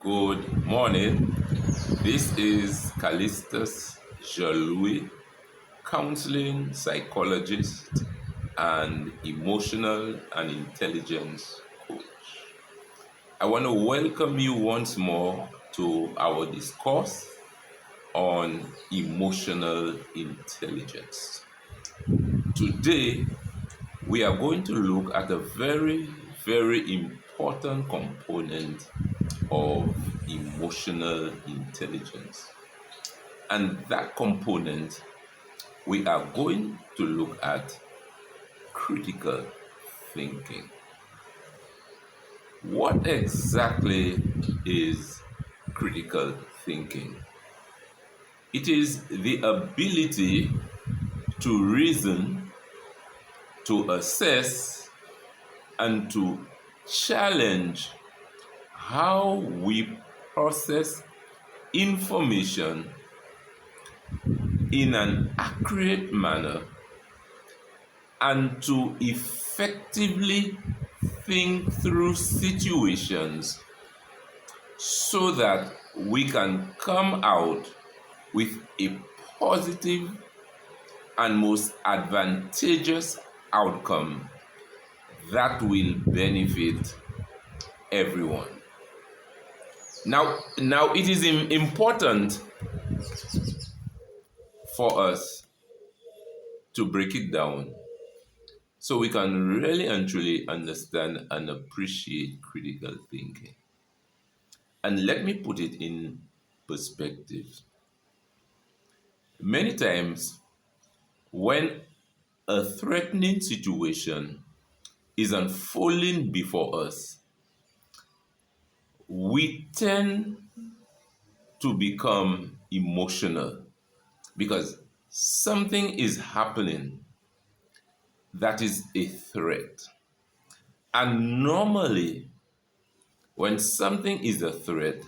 Good morning. This is Callistus Jean-Louis, counseling psychologist and emotional and intelligence coach. I want to welcome you once more to our discourse on emotional intelligence. Today, we are going to look at a very, very important component of emotional intelligence. And that component, we are going to look at critical thinking. What exactly is critical thinking? It is the ability to reason, to assess, and to challenge how we process information in an accurate manner and to effectively think through situations so that we can come out with a positive and most advantageous outcome that will benefit everyone. Now it is important for us to break it down so we can really and truly understand and appreciate critical thinking. And let me put it in perspective. Many times, when a threatening situation is unfolding before us, we tend to become emotional because something is happening that is a threat. And normally, when something is a threat,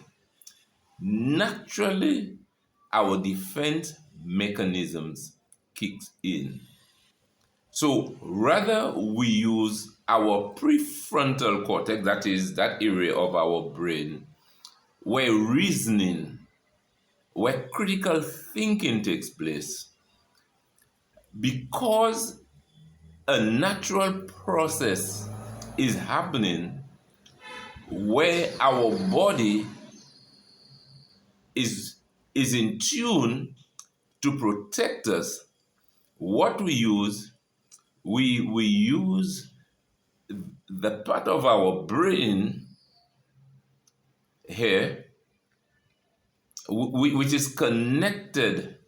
naturally our defense mechanisms kicks in. So rather we use our prefrontal cortex, that is that area of our brain where reasoning, where critical thinking takes place, because a natural process is happening where our body is in tune to protect us. What we use, we use the part of our brain here which is connected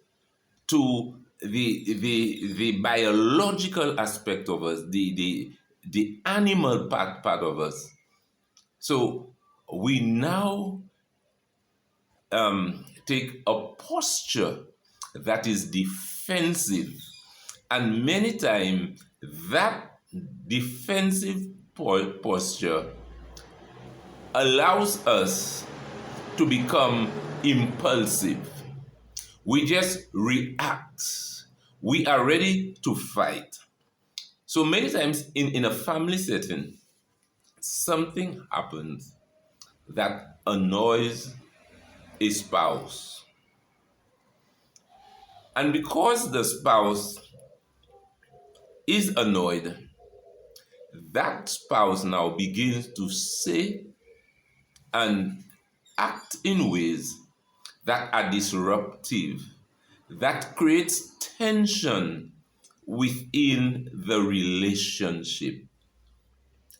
to the biological aspect of us, the animal part of us. So we now take a posture that is defensive, and many times that defensive posture allows us to become impulsive. We just react. We are ready to fight. So many times in a family setting, something happens that annoys a spouse. And because the spouse is annoyed, that spouse now begins to say and act in ways that are disruptive, that creates tension within the relationship.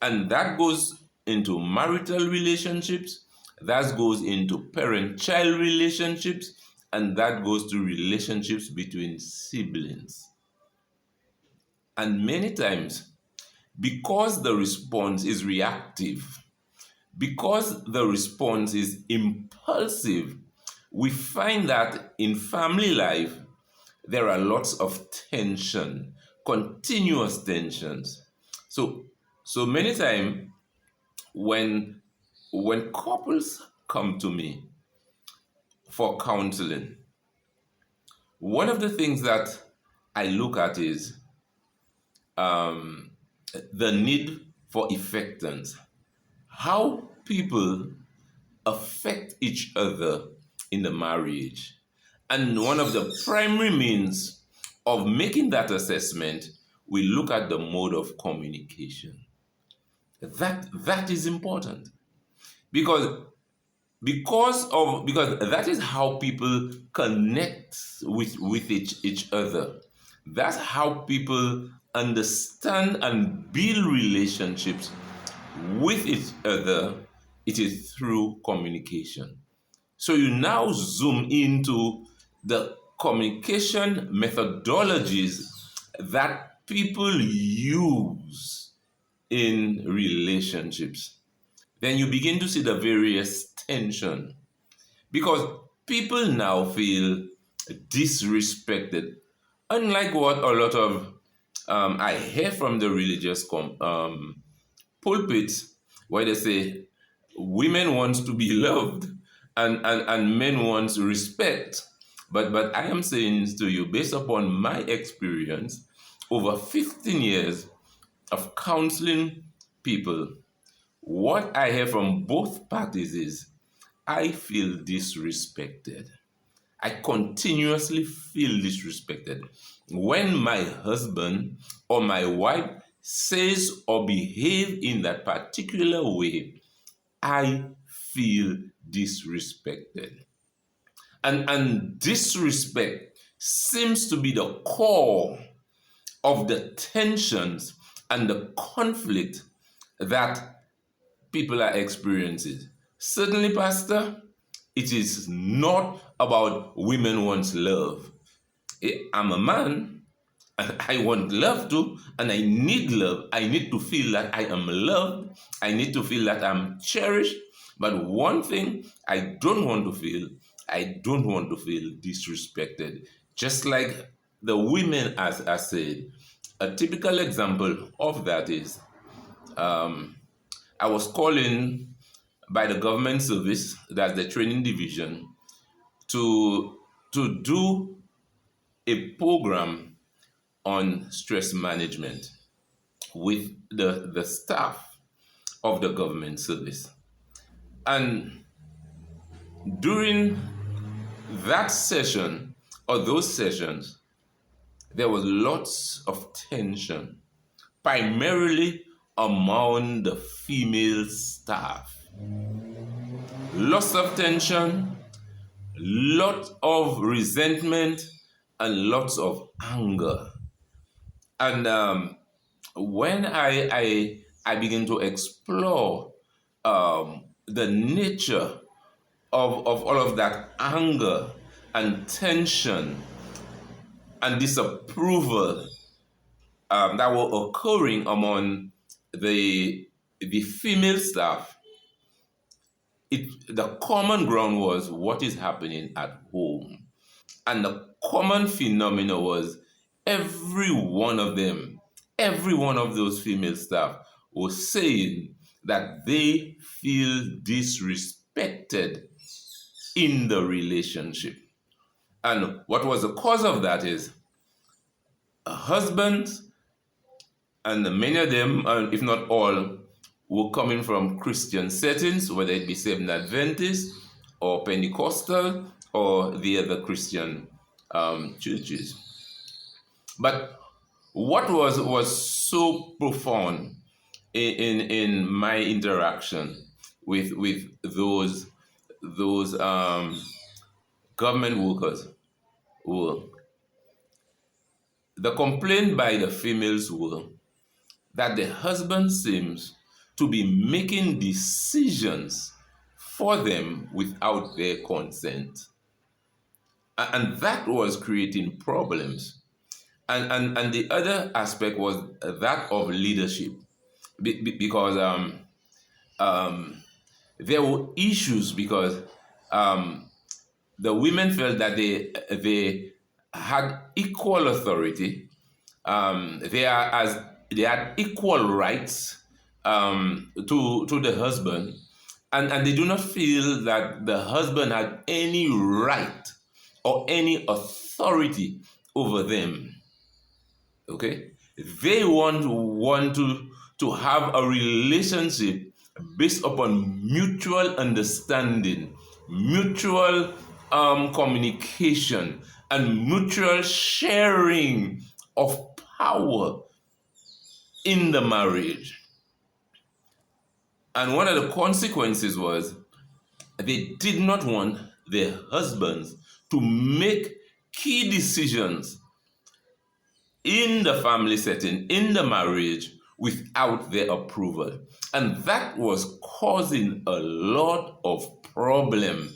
And that goes into marital relationships, that goes into parent-child relationships, and that goes to relationships between siblings. And many times, because the response is reactive, because the response is impulsive, we find that in family life, there are lots of tension, continuous tensions. So many times when couples come to me for counseling, one of the things that I look at is the need for effectiveness. How people affect each other in the marriage. And one of the primary means of making that assessment, we look at the mode of communication. That is important because because that is how people connect with each other. That's how people understand and build relationships with each other. It is through communication. So you now zoom into the communication methodologies that people use in relationships. Then you begin to see the various tension because people now feel disrespected. Unlike what a lot of I hear from the religious pulpits, where they say women want to be loved and men want respect. But I am saying to you, based upon my experience over 15 years of counseling people, what I hear from both parties is I feel disrespected. I continuously feel disrespected. When my husband or my wife says or behave in that particular way, I feel disrespected. And disrespect seems to be the core of the tensions and the conflict that people are experiencing. Certainly, Pastor, it is not about women want love. I'm a man and I want love too, and I need love. I need to feel that I am loved. I need to feel that I'm cherished. But one thing I don't want to feel disrespected. Just like the women, as I said, a typical example of that is I was calling by the government service, that's the training division, to do a program on stress management with the staff of the government service. And during that session or those sessions, there was lots of tension, primarily among the female staff. Lots of tension, lots of resentment, and lots of anger. And when I begin to explore the nature of all of that anger and tension and disapproval that were occurring among the female staff, the common ground was what is happening at home. And the common phenomena was every one of them, every one of those female staff was saying that they feel disrespected in the relationship. And what was the cause of that is husbands, and many of them, if not all, were coming from Christian settings, whether it be Seventh Adventist or Pentecostal or the other Christian churches. But what was so profound in my interaction with those government workers were the complaint by the females were that the husband seems to be making decisions for them without their consent. And that was creating problems. And the other aspect was that of leadership. Because there were issues because the women felt that they had equal authority. They had equal rights to the husband, and they do not feel that the husband had any right or any authority over them. Okay, they want to have a relationship based upon mutual understanding, mutual communication, and mutual sharing of power in the marriage. And one of the consequences was they did not want their husbands to make key decisions in the family setting, in the marriage, without their approval. And that was causing a lot of problem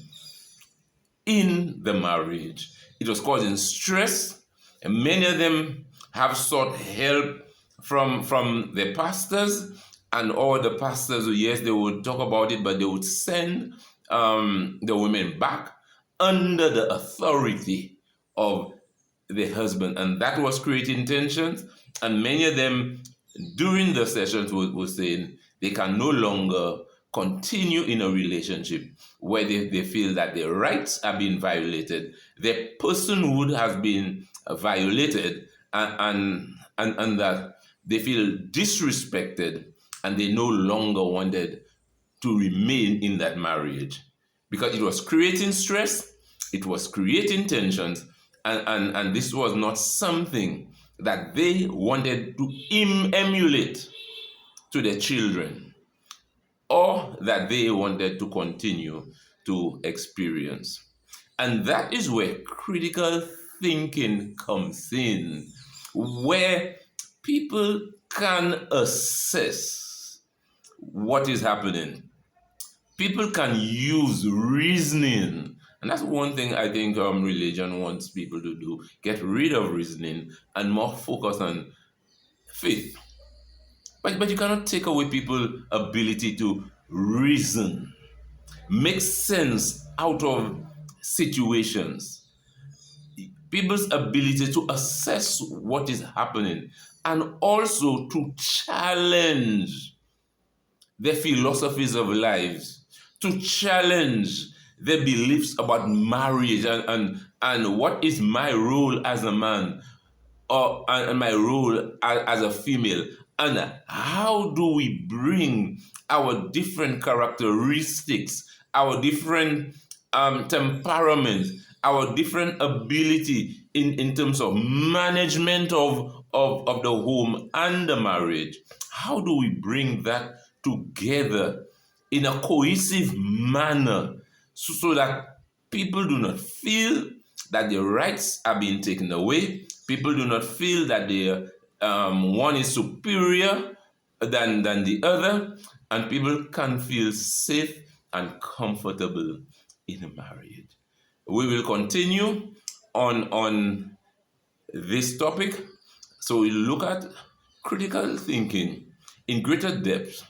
in the marriage. It was causing stress, and many of them have sought help from their pastors, and all the pastors, yes, they would talk about it, but they would send the women back under the authority of the husband, and that was creating tensions. And many of them during the sessions were saying they can no longer continue in a relationship where they feel that their rights are being violated, their personhood has been violated, and that they feel disrespected, and they no longer wanted to remain in that marriage because it was creating stress, it was creating tensions, and this was not something that they wanted to emulate to their children, or that they wanted to continue to experience. And that is where critical thinking comes in, where people can assess what is happening. People can use reasoning. And that's one thing I think religion wants people to do: get rid of reasoning and more focus on faith. But you cannot take away people's ability to reason, make sense out of situations, people's ability to assess what is happening, and also to challenge their philosophies of lives, to challenge their beliefs about marriage, and what is my role as a man, or and my role as a female, and how do we bring our different characteristics, our different temperaments, our different ability in terms of management of the home and the marriage. How do we bring that together in a cohesive manner, so that people do not feel that their rights are being taken away, people do not feel that one is superior than the other, and people can feel safe and comfortable in a marriage. We will continue on this topic. So we look at critical thinking in greater depth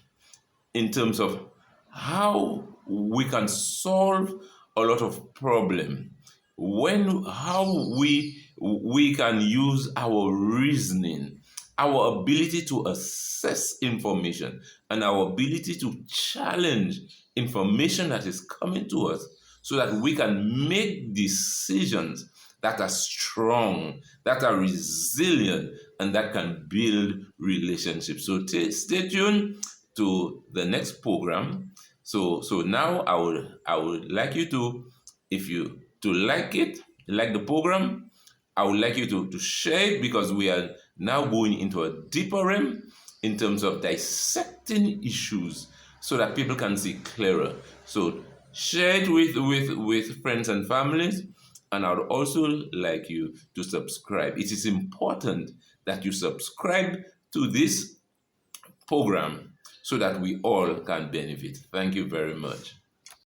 in terms of how we can solve a lot of problem, how we can use our reasoning, our ability to assess information, and our ability to challenge information that is coming to us, so that we can make decisions that are strong, that are resilient, and that can build relationships. So stay tuned to the next program. So now I would like you to, if you to like it, like the program, I would like you to share it, because we are now going into a deeper realm in terms of dissecting issues so that people can see clearer. So share it with friends and families. And I would also like you to subscribe. It is important that you subscribe to this program so that we all can benefit. Thank you very much.